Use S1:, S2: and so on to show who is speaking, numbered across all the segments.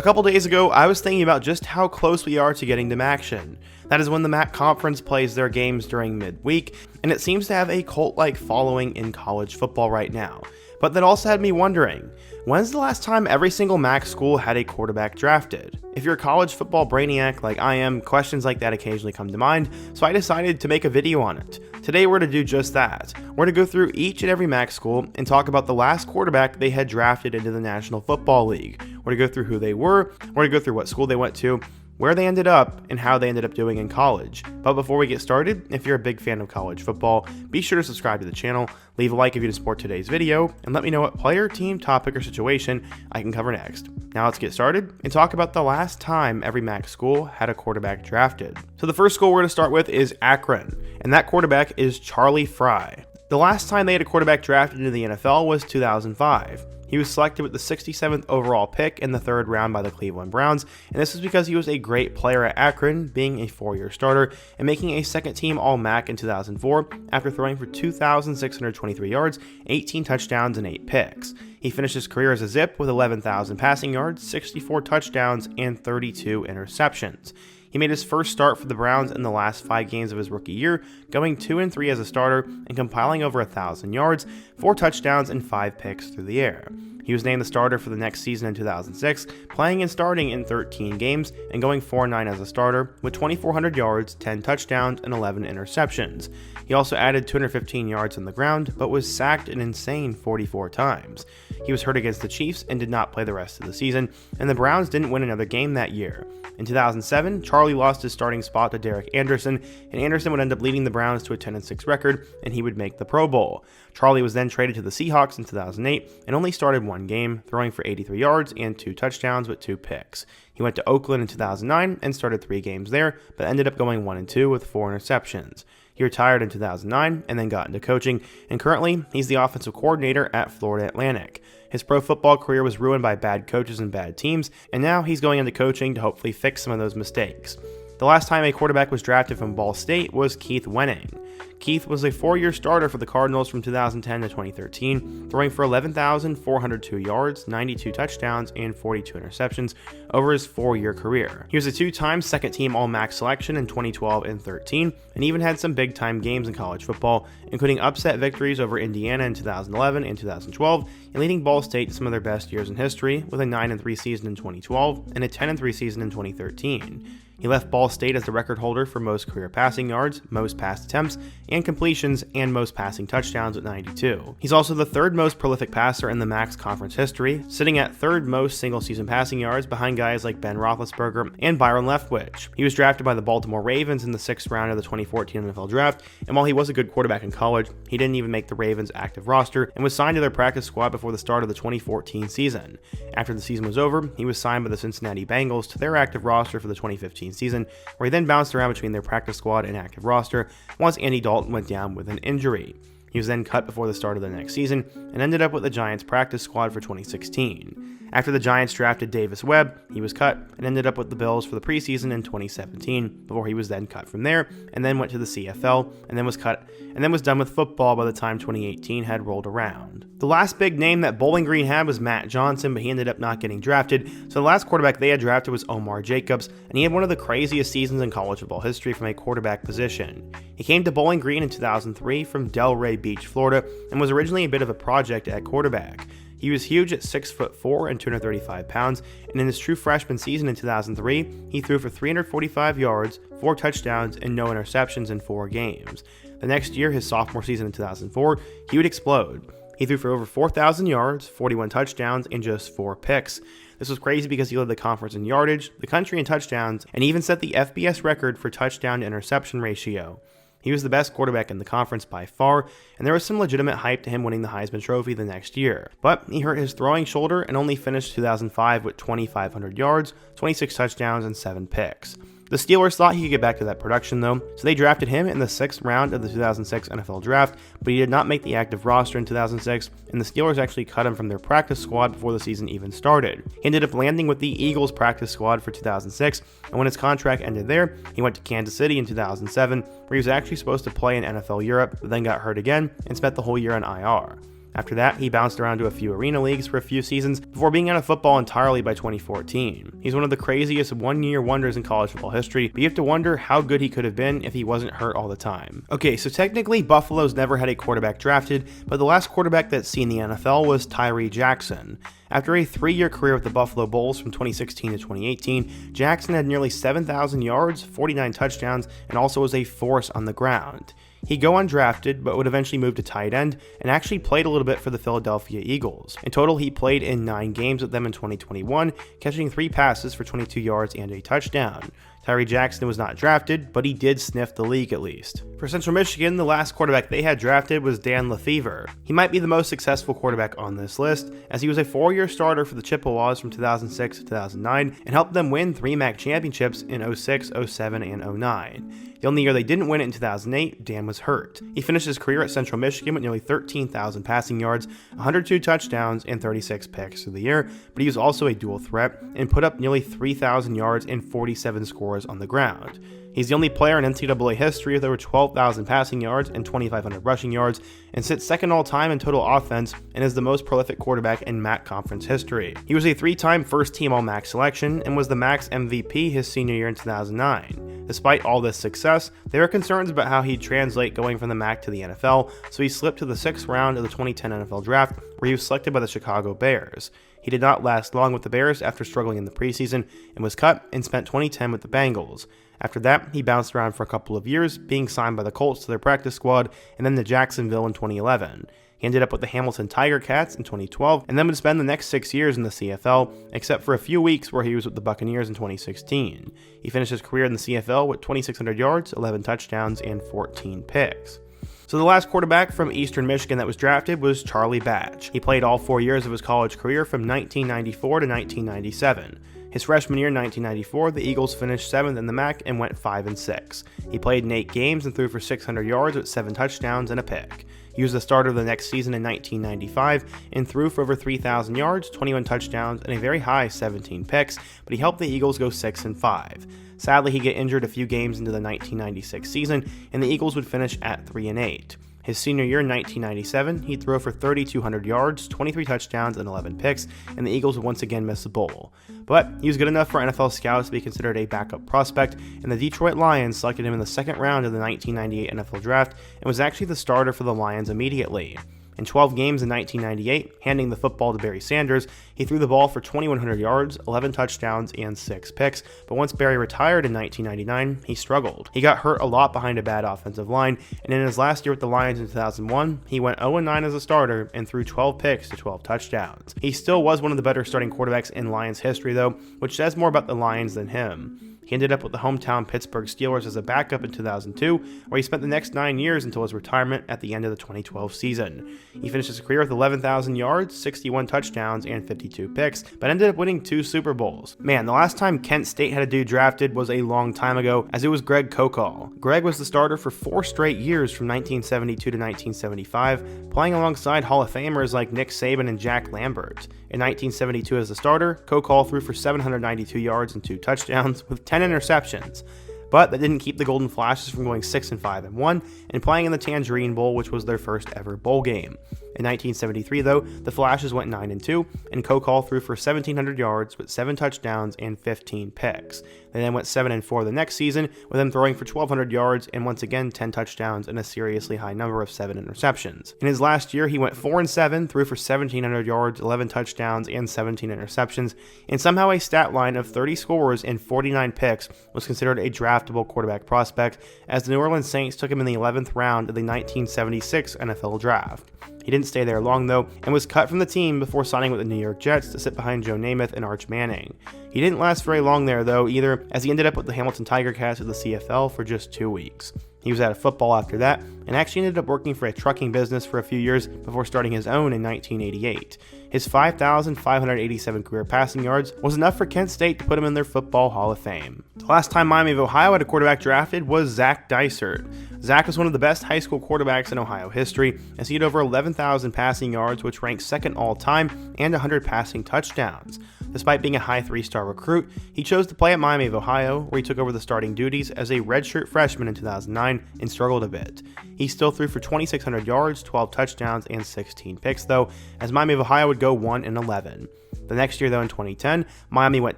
S1: A couple days ago, I was thinking about just how close we are to getting to MACtion. That is when the MAC Conference plays their games during midweek, and it seems to have a cult-like following in college football right now. But that also had me wondering, when's the last time every single MAC school had a quarterback drafted? If you're a college football brainiac like I am, questions like that occasionally come to mind, so I decided to make a video on it. Today we're to do just that. We're to go through each and every MAC school and talk about the last quarterback they had drafted into the National Football League. We're to go through who they were, we're to go through what school they went to, where they ended up, and how they ended up doing in college. But before we get started, if you're a big fan of college football, be sure to subscribe to the channel, leave a like if you support today's video, and let me know what player, team, topic, or situation I can cover next. Now let's get started and talk about the last time every MAC school had a quarterback drafted. So the first school we're going to start with is Akron, and that quarterback is Charlie Frye. The last time they had a quarterback drafted into the NFL was 2005. He was selected with the 67th overall pick in the third round by the Cleveland Browns, and this is because he was a great player at Akron, being a 4-year starter and making a second-team All-MAC in 2004 after throwing for 2,623 yards, 18 touchdowns, and 8 picks. He finished his career as a Zip with 11,000 passing yards, 64 touchdowns, and 32 interceptions. He made his first start for the Browns in the last 5 games of his rookie year, going 2-3 as a starter and compiling over 1,000 yards, 4 touchdowns, and 5 picks through the air. He was named the starter for the next season in 2006, playing and starting in 13 games and going 4-9 as a starter with 2,400 yards, 10 touchdowns, and 11 interceptions. He also added 215 yards on the ground, but was sacked an insane 44 times. He was hurt against the Chiefs and did not play the rest of the season, and the Browns didn't win another game that year. In 2007, Charlie lost his starting spot to Derek Anderson, and Anderson would end up leading the Browns to a 10-6 record, and he would make the Pro Bowl. Charlie was then traded to the Seahawks in 2008 and only started 1 game, throwing for 83 yards and 2 touchdowns with 2 picks. He went to Oakland in 2009 and started 3 games there, but ended up going 1-2 with 4 interceptions. He retired in 2009 and then got into coaching, and currently he's the offensive coordinator at Florida Atlantic. His pro football career was ruined by bad coaches and bad teams, and now he's going into coaching to hopefully fix some of those mistakes. The last time a quarterback was drafted from Ball State was Keith Wenning. Keith was a 4-year starter for the Cardinals from 2010 to 2013, throwing for 11,402 yards, 92 touchdowns, and 42 interceptions over his 4-year career. He was a 2-time second-team All-MAC selection in 2012 and 13, and even had some big-time games in college football, including upset victories over Indiana in 2011 and 2012, and leading Ball State to some of their best years in history, with a 9-3 season in 2012 and a 10-3 season in 2013. He left Ball State as the record holder for most career passing yards, most pass attempts, and completions, and most passing touchdowns with 92. He's also the 3rd most prolific passer in the MAC's conference history, sitting at 3rd most single-season passing yards behind guys like Ben Roethlisberger and Byron Leftwich. He was drafted by the Baltimore Ravens in the 6th round of the 2014 NFL Draft, and while he was a good quarterback in college, he didn't even make the Ravens' active roster and was signed to their practice squad before the start of the 2014 season. After the season was over, he was signed by the Cincinnati Bengals to their active roster for the 2015 season, where he then bounced around between their practice squad and active roster once Andy Dalton went down with an injury. He was then cut before the start of the next season and ended up with the Giants practice squad for 2016. After the Giants drafted Davis Webb, he was cut and ended up with the Bills for the preseason in 2017, before he was then cut from there and then went to the CFL and then was cut and then was done with football by the time 2018 had rolled around. The last big name that Bowling Green had was Matt Johnson, but he ended up not getting drafted, so the last quarterback they had drafted was Omar Jacobs, and he had one of the craziest seasons in college football history from a quarterback position. He came to Bowling Green in 2003 from Delray Beach, Florida, and was originally a bit of a project at quarterback. He was huge at 6'4" and 235 pounds, and in his true freshman season in 2003, he threw for 345 yards, 4 touchdowns, and no interceptions in 4 games. The next year, his sophomore season in 2004, he would explode. He threw for over 4,000 yards, 41 touchdowns, and just 4 picks. This was crazy because he led the conference in yardage, the country in touchdowns, and even set the FBS record for touchdown to interception ratio. He was the best quarterback in the conference by far, and there was some legitimate hype to him winning the Heisman Trophy the next year. But he hurt his throwing shoulder and only finished 2005 with 2,500 yards, 26 touchdowns, and 7 picks. The Steelers thought he could get back to that production though, so they drafted him in the 6th round of the 2006 NFL Draft, but he did not make the active roster in 2006, and the Steelers actually cut him from their practice squad before the season even started. He ended up landing with the Eagles practice squad for 2006, and when his contract ended there, he went to Kansas City in 2007, where he was actually supposed to play in NFL Europe, but then got hurt again and spent the whole year on IR. After that, he bounced around to a few arena leagues for a few seasons before being out of football entirely by 2014. He's one of the craziest one-year wonders in college football history, but you have to wonder how good he could have been if he wasn't hurt all the time. Okay, so technically Buffalo's never had a quarterback drafted, but the last quarterback that's seen the NFL was Tyree Jackson. After a 3-year career with the Buffalo Bulls from 2016 to 2018, Jackson had nearly 7,000 yards, 49 touchdowns, and also was a force on the ground. He'd go undrafted, but would eventually move to tight end, and actually played a little bit for the Philadelphia Eagles. In total, he played in 9 games with them in 2021, catching 3 passes for 22 yards and a touchdown. Tyree Jackson was not drafted, but he did sniff the league at least. For Central Michigan, the last quarterback they had drafted was Dan Lefevre. He might be the most successful quarterback on this list, as he was a 4-year starter for the Chippewas from 2006 to 2009 and helped them win 3 MAC championships in 06, 07, and 09. The only year they didn't win it in 2008, Dan was hurt. He finished his career at Central Michigan with nearly 13,000 passing yards, 102 touchdowns, and 36 picks through the year, but he was also a dual threat and put up nearly 3,000 yards and 47 scores on the ground. He's the only player in NCAA history with over 12,000 passing yards and 2,500 rushing yards, and sits second all-time in total offense and is the most prolific quarterback in MAC conference history. He was a 3-time first-team All-MAC selection and was the MAC's MVP his senior year in 2009. Despite all this success, there were concerns about how he'd translate going from the MAC to the NFL, so he slipped to the 6th round of the 2010 NFL Draft, where he was selected by the Chicago Bears. He did not last long with the Bears after struggling in the preseason and was cut and spent 2010 with the Bengals. After that, he bounced around for a couple of years, being signed by the Colts to their practice squad and then to Jacksonville in 2011. He ended up with the Hamilton Tiger Cats in 2012 and then would spend the next 6 years in the CFL, except for a few weeks where he was with the Buccaneers in 2016. He finished his career in the CFL with 2,600 yards, 11 touchdowns, and 14 picks. So the last quarterback from Eastern Michigan that was drafted was Charlie Batch. He played all 4 years of his college career from 1994 to 1997. His freshman year in 1994, the Eagles finished 7th in the MAC and went 5-6. He played in 8 games and threw for 600 yards with 7 touchdowns and a pick. He was the starter the next season in 1995 and threw for over 3,000 yards, 21 touchdowns, and a very high 17 picks, but he helped the Eagles go 6-5. Sadly, he'd get injured a few games into the 1996 season, and the Eagles would finish at 3-8. His senior year in 1997, he'd throw for 3,200 yards, 23 touchdowns, and 11 picks, and the Eagles would once again miss the bowl. But he was good enough for NFL scouts to be considered a backup prospect, and the Detroit Lions selected him in the 2nd round of the 1998 NFL Draft and was actually the starter for the Lions immediately. In 12 games in 1998, handing the football to Barry Sanders, he threw the ball for 2,100 yards, 11 touchdowns, and 6 picks, but once Barry retired in 1999, he struggled. He got hurt a lot behind a bad offensive line, and in his last year with the Lions in 2001, he went 0-9 as a starter and threw 12 picks to 12 touchdowns. He still was one of the better starting quarterbacks in Lions history though, which says more about the Lions than him. He ended up with the hometown Pittsburgh Steelers as a backup in 2002, where he spent the next 9 years until his retirement at the end of the 2012 season. He finished his career with 11,000 yards, 61 touchdowns, and 52 picks, but ended up winning 2 Super Bowls. Man, the last time Kent State had a dude drafted was a long time ago, as it was Greg Kokall. Greg was the starter for 4 straight years from 1972 to 1975, playing alongside Hall of Famers like Nick Saban and Jack Lambert. In 1972 as a starter, Kokall threw for 792 yards and 2 touchdowns with 10 interceptions. But that didn't keep the Golden Flashes from going 6-5-1 and playing in the Tangerine Bowl, which was their first ever bowl game. In 1973, though, the Flashes went 9-2, and Kokall threw for 1,700 yards with 7 touchdowns and 15 picks. They then went 7-4 the next season, with him throwing for 1,200 yards and once again 10 touchdowns and a seriously high number of 7 interceptions. In his last year, he went 4-7, threw for 1,700 yards, 11 touchdowns, and 17 interceptions, and somehow a stat line of 30 scores and 49 picks was considered a draftable quarterback prospect, as the New Orleans Saints took him in the 11th round of the 1976 NFL Draft. He didn't stay there long though, and was cut from the team before signing with the New York Jets to sit behind Joe Namath and Arch Manning. He didn't last very long there though either, as he ended up with the Hamilton Tiger Cats of the CFL for just 2 weeks. He was out of football after that, and actually ended up working for a trucking business for a few years before starting his own in 1988. His 5,587 career passing yards was enough for Kent State to put him in their Football Hall of Fame. The last time Miami of Ohio had a quarterback drafted was Zach Dysert. Zach was one of the best high school quarterbacks in Ohio history, as he had over 11,000 passing yards, which ranked second all-time, and 100 passing touchdowns. Despite being a high 3-star recruit, he chose to play at Miami of Ohio, where he took over the starting duties as a redshirt freshman in 2009 and struggled a bit. He still threw for 2,600 yards, 12 touchdowns, and 16 picks though, as Miami of Ohio would go 1-11. The next year though, in 2010, Miami went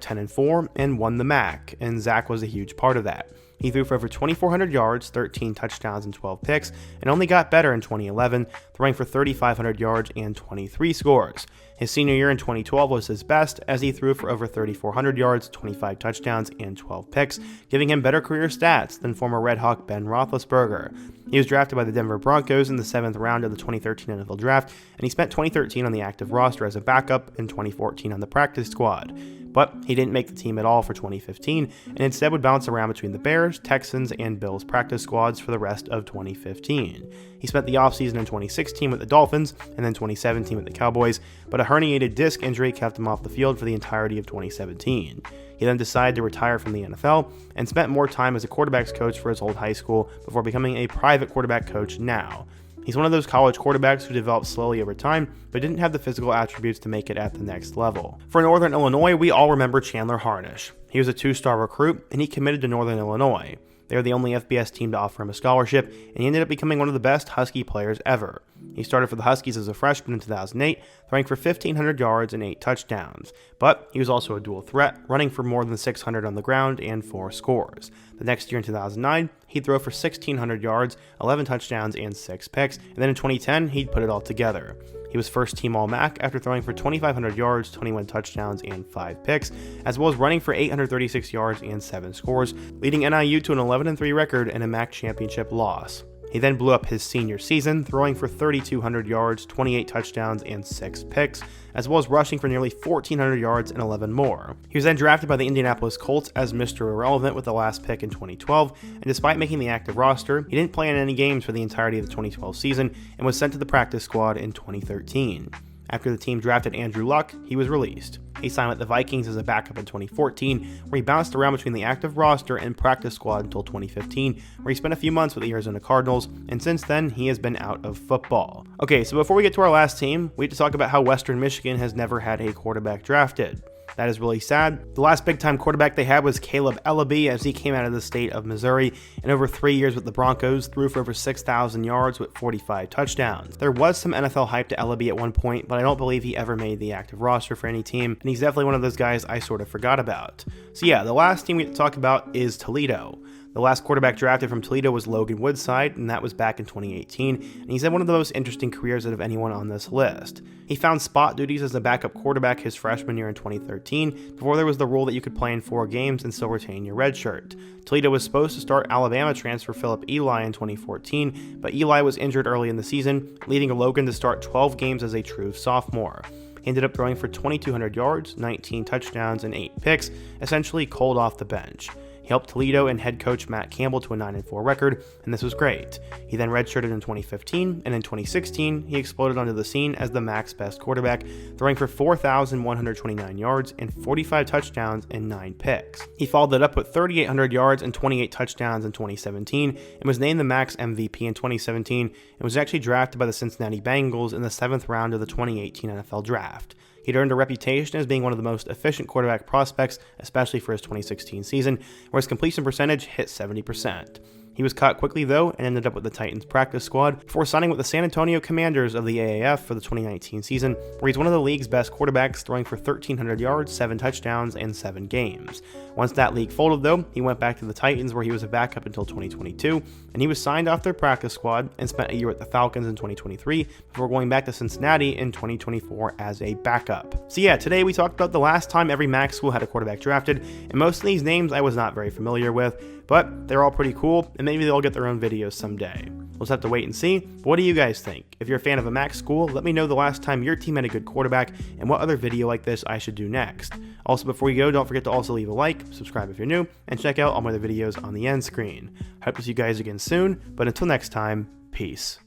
S1: 10-4 and won the MAC, and Zach was a huge part of that. He threw for over 2,400 yards, 13 touchdowns, and 12 picks, and only got better in 2011, throwing for 3,500 yards and 23 scores. His senior year in 2012 was his best, as he threw for over 3,400 yards, 25 touchdowns, and 12 picks, giving him better career stats than former Red Hawk Ben Roethlisberger. He was drafted by the Denver Broncos in the 7th round of the 2013 NFL Draft, and he spent 2013 on the active roster as a backup and 2014 on the practice squad. But he didn't make the team at all for 2015, and instead would bounce around between the Bears, Texans, and Bills practice squads for the rest of 2015. He spent the offseason in 2016 with the Dolphins, and then 2017 with the Cowboys, but a herniated disc injury kept him off the field for the entirety of 2017. He then decided to retire from the NFL, and spent more time as a quarterbacks coach for his old high school before becoming a private quarterback coach now. He's one of those college quarterbacks who developed slowly over time, but didn't have the physical attributes to make it at the next level. For Northern Illinois, we all remember Chandler Harnish. He was a 2-star recruit, and he committed to Northern Illinois. They were the only FBS team to offer him a scholarship, and he ended up becoming one of the best Husky players ever. He started for the Huskies as a freshman in 2008, throwing for 1,500 yards and 8 touchdowns. But he was also a dual threat, running for more than 600 on the ground and 4 scores. The next year in 2009, he'd throw for 1,600 yards, 11 touchdowns, and 6 picks, and then in 2010, he'd put it all together. He was first team All-MAC after throwing for 2,500 yards, 21 touchdowns, and 5 picks, as well as running for 836 yards and 7 scores, leading NIU to an 11-3 record and a MAC championship loss. He then blew up his senior season, throwing for 3,200 yards, 28 touchdowns, and 6 picks, as well as rushing for nearly 1,400 yards and 11 more. He was then drafted by the Indianapolis Colts as Mr. Irrelevant with the last pick in 2012, and despite making the active roster, he didn't play in any games for the entirety of the 2012 season and was sent to the practice squad in 2013. After the team drafted Andrew Luck, he was released. He signed with the Vikings as a backup in 2014, where he bounced around between the active roster and practice squad until 2015, where he spent a few months with the Arizona Cardinals, and since then, he has been out of football. Okay, so before we get to our last team, we have to talk about how Western Michigan has never had a quarterback drafted. That is really sad. The last big-time quarterback they had was Caleb Ellaby, as he came out of the state of Missouri, and over 3 years with the Broncos, threw for over 6,000 yards with 45 touchdowns. There was some NFL hype to Ellaby at one point, but I don't believe he ever made the active roster for any team, and he's definitely one of those guys I sort of forgot about. So yeah, the last team we have to talk about is Toledo. The last quarterback drafted from Toledo was Logan Woodside, and that was back in 2018, and he's had one of the most interesting careers out of anyone on this list. He found spot duties as a backup quarterback his freshman year in 2013, before there was the rule that you could play in 4 games and still retain your red shirt. Toledo was supposed to start Alabama transfer Philip Eli in 2014, but Eli was injured early in the season, leading Logan to start 12 games as a true sophomore. He ended up throwing for 2,200 yards, 19 touchdowns, and 8 picks, essentially cold off the bench. He helped Toledo and head coach Matt Campbell to a 9-4 record, and this was great. He then redshirted in 2015, and in 2016, he exploded onto the scene as the MAC's best quarterback, throwing for 4,129 yards and 45 touchdowns and 9 picks. He followed that up with 3,800 yards and 28 touchdowns in 2017, and was named the MAC's MVP in 2017, and was actually drafted by the Cincinnati Bengals in the 7th round of the 2018 NFL Draft. He'd earned a reputation as being one of the most efficient quarterback prospects, especially for his 2016 season, where his completion percentage hit 70%. He was cut quickly though, and ended up with the Titans practice squad before signing with the San Antonio Commanders of the AAF for the 2019 season, where he's one of the league's best quarterbacks, throwing for 1,300 yards, 7 touchdowns, and 7 games. Once that league folded though, he went back to the Titans, where he was a backup until 2022, and he was signed off their practice squad and spent a year with the Falcons in 2023 before going back to Cincinnati in 2024 as a backup. So yeah, today we talked about the last time every MAC school had a quarterback drafted, and most of these names I was not very familiar with, but they're all pretty cool, and maybe they'll get their own videos someday. We'll just have to wait and see. But what do you guys think? If you're a fan of a MAC school, let me know the last time your team had a good quarterback and what other video like this I should do next. Also, before you go, don't forget to also leave a like, subscribe if you're new, and check out all my other videos on the end screen. I hope to see you guys again soon, but until next time, peace.